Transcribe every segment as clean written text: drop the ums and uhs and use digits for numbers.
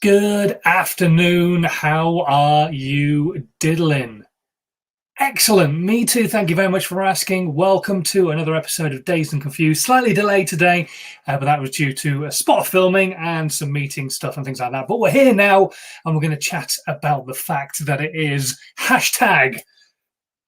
Good afternoon. How are you diddling? Excellent. Me too. Thank you very much for asking. Welcome to another episode of Dazed and Confused. Slightly delayed today, but that was due to a spot of filming and some meeting stuff and things like that. But we're here now, and we're going to chat about the fact that it is hashtag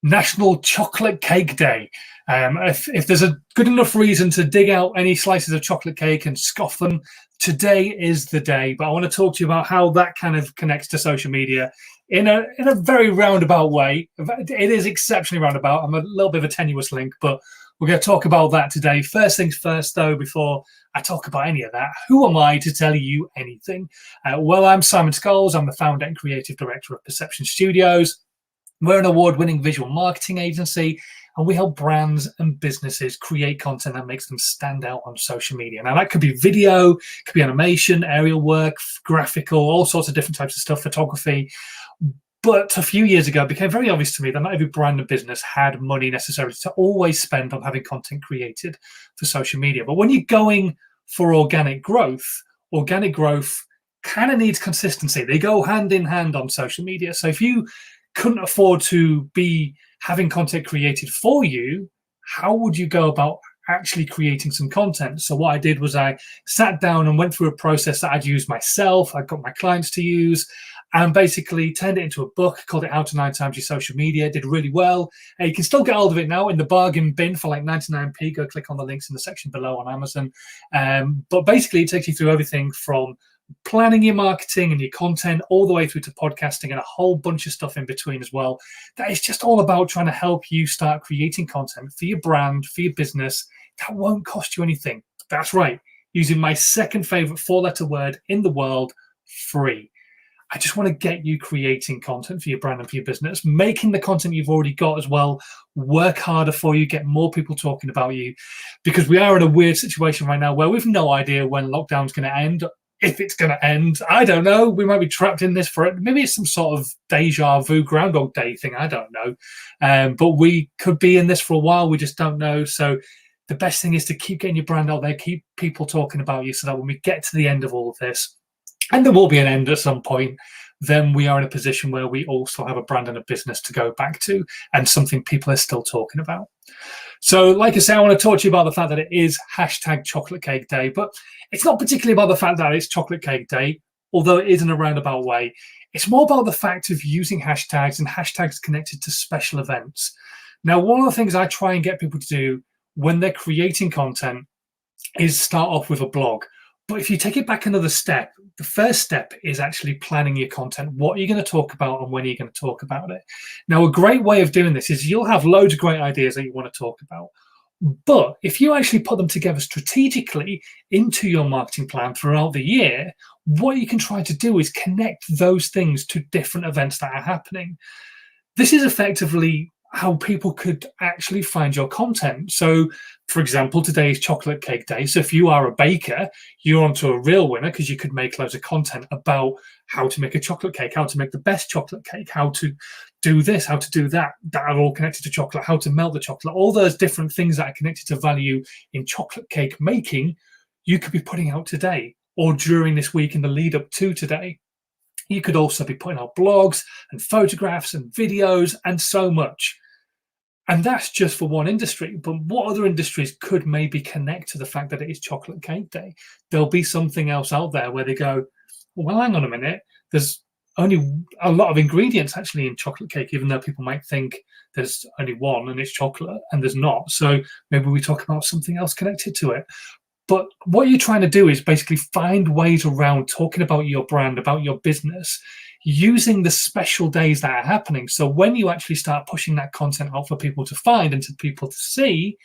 National Chocolate Cake Day. If there's a good enough reason to dig out any slices of chocolate cake and scoff them, today is the day. But I want to talk to you about how that kind of connects to social media in a very roundabout way. It is exceptionally roundabout. I'm a little bit of a tenuous link, but we're going to talk about that today. First things first, though, before I talk about any of that, who am I to tell you anything? Well, I'm Simon Scholes. I'm the founder and creative director of Perception Studios. We're an award-winning visual marketing agency, and we help brands and businesses create content that makes them stand out on social media. Now, that could be video, could be animation, aerial work, graphical, all sorts of different types of stuff, photography. But a few years ago, it became very obvious to me that not every brand and business had money necessarily to always spend on having content created for social media. But when you're going for organic growth kind of needs consistency. They go hand in hand on social media. So if you couldn't afford to be having content created for you, how would you go about actually creating some content? So what I did was I sat down and went through a process that I'd used myself, I got my clients to use, and basically turned it into a book, called it How to 9 Times Your Social Media. It did really well. You can still get hold of it now in the bargain bin for like 99p. Go click on the links in the section below on Amazon. But basically it takes you through everything from planning your marketing and your content all the way through to podcasting and a whole bunch of stuff in between as well. That is just all about trying to help you start creating content for your brand, for your business. That won't cost you anything. That's right. Using my second favorite 4-letter word in the world, free. I just want to get you creating content for your brand and for your business, making the content you've already got as well work harder for you, get more people talking about you, because we are in a weird situation right now where we've no idea when lockdown's going to end. If it's going to end, I don't know. We might be trapped in this for it. Maybe it's some sort of deja vu Groundhog Day thing. I don't know. But we could be in this for a while. We just don't know. So the best thing is to keep getting your brand out there, keep people talking about you, so that when we get to the end of all of this, and there will be an end at some point, then we are in a position where we also have a brand and a business to go back to and something people are still talking about. So like I say, I want to talk to you about the fact that it is hashtag Chocolate Cake Day, but it's not particularly about the fact that it's Chocolate Cake Day, although it is in a roundabout way. It's more about the fact of using hashtags and hashtags connected to special events. Now, one of the things I try and get people to do when they're creating content is start off with a blog. But if you take it back another step, the first step is actually planning your content. What are you going to talk about and when are you going to talk about it? Now, a great way of doing this is you'll have loads of great ideas that you want to talk about. But if you actually put them together strategically into your marketing plan throughout the year, what you can try to do is connect those things to different events that are happening. This is effectively how people could actually find your content. So, for example, today is Chocolate Cake Day. So if you are a baker, you're onto a real winner, because you could make loads of content about how to make a chocolate cake, how to make the best chocolate cake, how to do this, how to do that, that are all connected to chocolate, how to melt the chocolate, all those different things that are connected to value in chocolate cake making, you could be putting out today or during this week in the lead up to today. You could also be putting out blogs and photographs and videos and so much. And that's just for one industry. But what other industries could maybe connect to the fact that it is Chocolate Cake Day? There'll be something else out there where they go, well, hang on a minute. There's only a lot of ingredients actually in chocolate cake, even though people might think there's only one and it's chocolate, and there's not. So maybe we talk about something else connected to it. But what you're trying to do is basically find ways around talking about your brand, about your business, using the special days that are happening. So when you actually start pushing that content out for people to find and to people to see,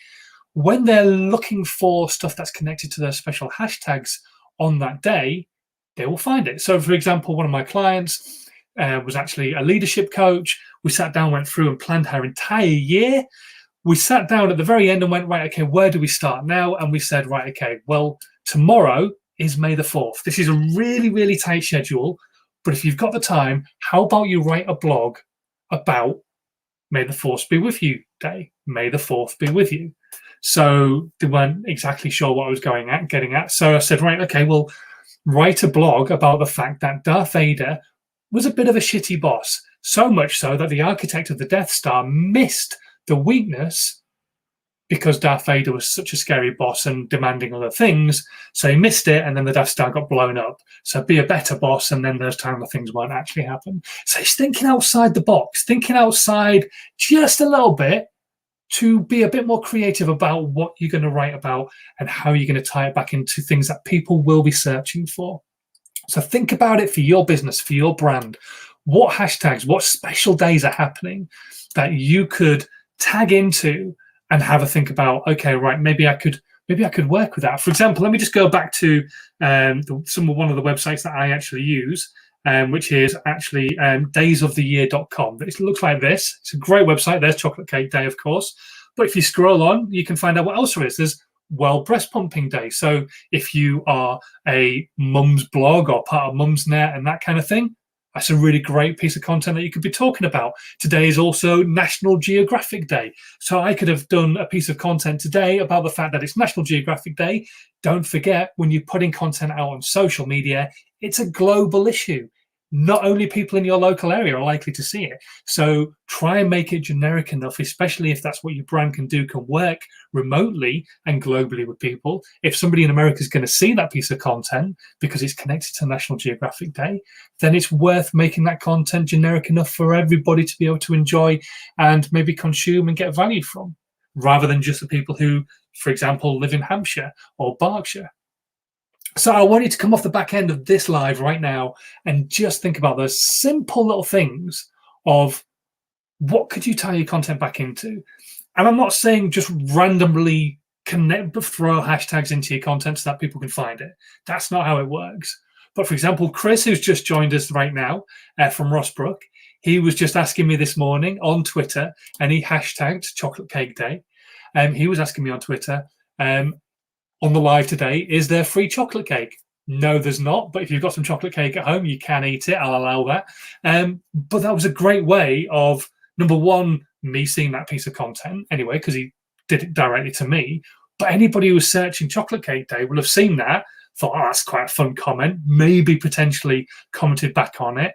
when they're looking for stuff that's connected to their special hashtags on that day, they will find it. So, for example, one of my clients was actually a leadership coach. We sat down, went through and planned her entire year. We sat down at the very end and went, right, okay, where do we start now? And we said, right, okay, well, tomorrow is May the 4th. This is a really, really tight schedule. But if you've got the time, how about you write a blog about May the 4th be with you day? May the 4th be with you. So they weren't exactly sure what I was getting at. So I said, right, okay, well, write a blog about the fact that Darth Vader was a bit of a shitty boss, so much so that the architect of the Death Star missed the weakness because Darth Vader was such a scary boss and demanding other things. So he missed it, and then the Death Star got blown up. So be a better boss, and then those time of things won't actually happen. So he's thinking outside the box, thinking outside just a little bit to be a bit more creative about what you're going to write about and how you're going to tie it back into things that people will be searching for. So think about it for your business, for your brand. What hashtags, what special days are happening that you could tag into and have a think about, okay, right, maybe I could work with that. For example, let me just go back to one of the websites that I actually use, which is actually daysoftheyear.com. It looks like this. It's a great website. There's Chocolate Cake Day, of course. But if you scroll on, you can find out what else there is. There's World Breast Pumping Day. So if you are a mum's blog or part of Mumsnet and that kind of thing, that's a really great piece of content that you could be talking about. Today is also National Geographic Day. So I could have done a piece of content today about the fact that it's National Geographic Day. Don't forget, when you're putting content out on social media, it's a global issue. Not only people in your local area are likely to see it. So try and make it generic enough, especially if that's what your brand can do, can work remotely and globally with people. If somebody in America is going to see that piece of content because it's connected to National Geographic Day, then it's worth making that content generic enough for everybody to be able to enjoy and maybe consume and get value from, rather than just the people who, for example, live in Hampshire or Berkshire. So I want you to come off the back end of this live right now and just think about those simple little things of what could you tie your content back into. And I'm not saying just randomly throw hashtags into your content so that people can find it. That's not how it works. But for example, Chris, who's just joined us right now from Rossbrook, he was just asking me this morning on Twitter, and he hashtagged Chocolate Cake Day. He was asking me on Twitter, on the live today, is there free chocolate cake? No, there's not. But if you've got some chocolate cake at home, you can eat it. I'll allow that. But that was a great way of, number one, me seeing that piece of content anyway, because he did it directly to me. But anybody who was searching Chocolate Cake Day will have seen that, thought, oh, that's quite a fun comment, maybe potentially commented back on it,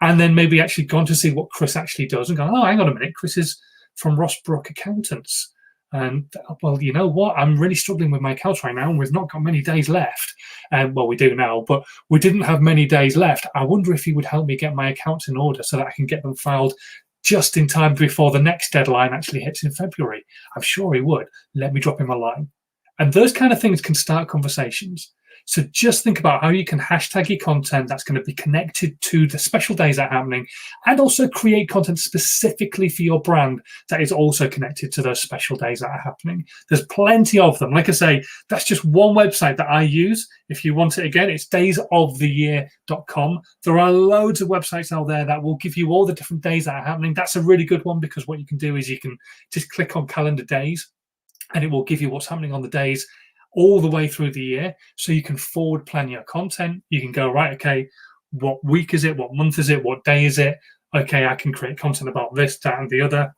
and then maybe actually gone to see what Chris actually does and gone, oh, hang on a minute, Chris is from Rossbrook Accountants. And well, you know what? I'm really struggling with my accounts right now, and we've not got many days left. Well, we do now, but we didn't have many days left. I wonder if he would help me get my accounts in order so that I can get them filed just in time before the next deadline actually hits in February. I'm sure he would. Let me drop him a line. And those kind of things can start conversations. So just think about how you can hashtag your content that's going to be connected to the special days that are happening, and also create content specifically for your brand that is also connected to those special days that are happening. There's plenty of them. Like I say, that's just one website that I use. If you want it again, it's daysoftheyear.com. There are loads of websites out there that will give you all the different days that are happening. That's a really good one, because what you can do is you can just click on calendar days and it will give you what's happening on the days all the way through the year, so you can forward plan your content. You can go, right, okay, what week is it, what month is it, what day is it? Okay, I can create content about this, that, and the other,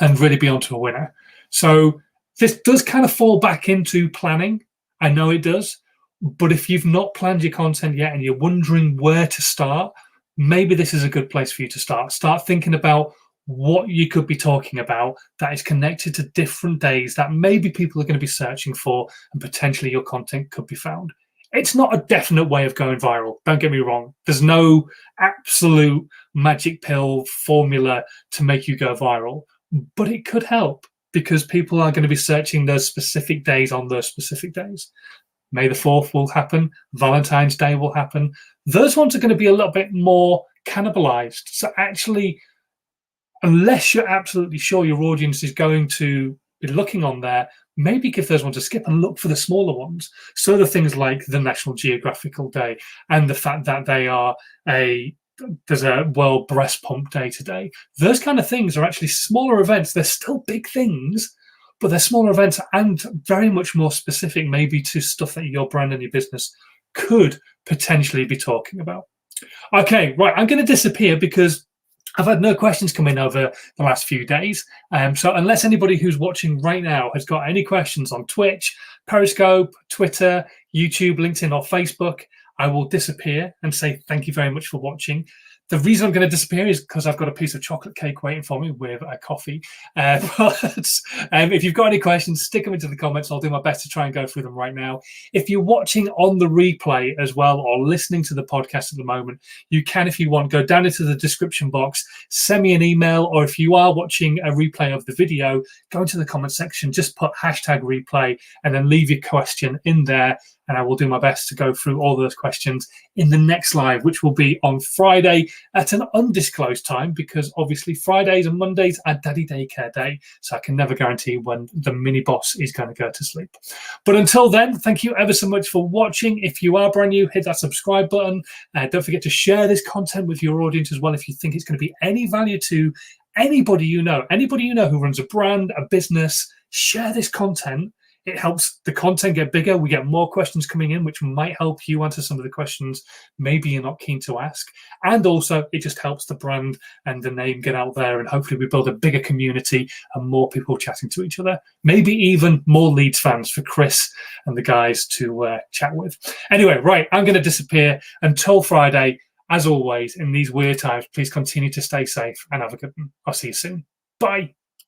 and really be onto a winner. So this does kind of fall back into planning. I know it does, but if you've not planned your content yet and you're wondering where to start, maybe this is a good place for you to start. Start thinking about what you could be talking about that is connected to different days that maybe people are going to be searching for, and potentially your content could be found. It's not a definite way of going viral. Don't get me wrong. There's no absolute magic pill formula to make you go viral, but it could help, because people are going to be searching those specific days on those specific days. May the 4th will happen. Valentine's Day will happen. Those ones are going to be a little bit more cannibalized. So actually, unless you're absolutely sure your audience is going to be looking on there, maybe give those ones a skip and look for the smaller ones. So the things like the National Geographical Day and the fact that there's a World Breast Pump Day today. Those kind of things are actually smaller events. They're still big things, but they're smaller events and very much more specific maybe to stuff that your brand and your business could potentially be talking about. Okay, right, I'm going to disappear because I've had no questions come in over the last few days. So unless anybody who's watching right now has got any questions on Twitch, Periscope, Twitter, YouTube, LinkedIn, or Facebook, I will disappear and say thank you very much for watching. The reason I'm going to disappear is because I've got a piece of chocolate cake waiting for me with a coffee. But if you've got any questions, stick them into the comments. I'll do my best to try and go through them right now. If you're watching on the replay as well, or listening to the podcast at the moment, you can, if you want, go down into the description box, send me an email, or if you are watching a replay of the video, go into the comment section, just put #replay and then leave your question in there. And I will do my best to go through all those questions in the next live, which will be on Friday at an undisclosed time, because obviously Fridays and Mondays are daddy daycare day. So I can never guarantee when the mini boss is going to go to sleep. But until then, thank you ever so much for watching. If you are brand new, hit that subscribe button. Don't forget to share this content with your audience as well if you think it's going to be any value to anybody you know who runs a brand, a business. Share this content. It helps the content get bigger. We get more questions coming in, which might help you answer some of the questions maybe you're not keen to ask. And also, it just helps the brand and the name get out there. And hopefully we build a bigger community and more people chatting to each other. Maybe even more Leeds fans for Chris and the guys to chat with. Anyway, right, I'm going to disappear until Friday. As always, in these weird times, please continue to stay safe and have a good one. I'll see you soon. Bye.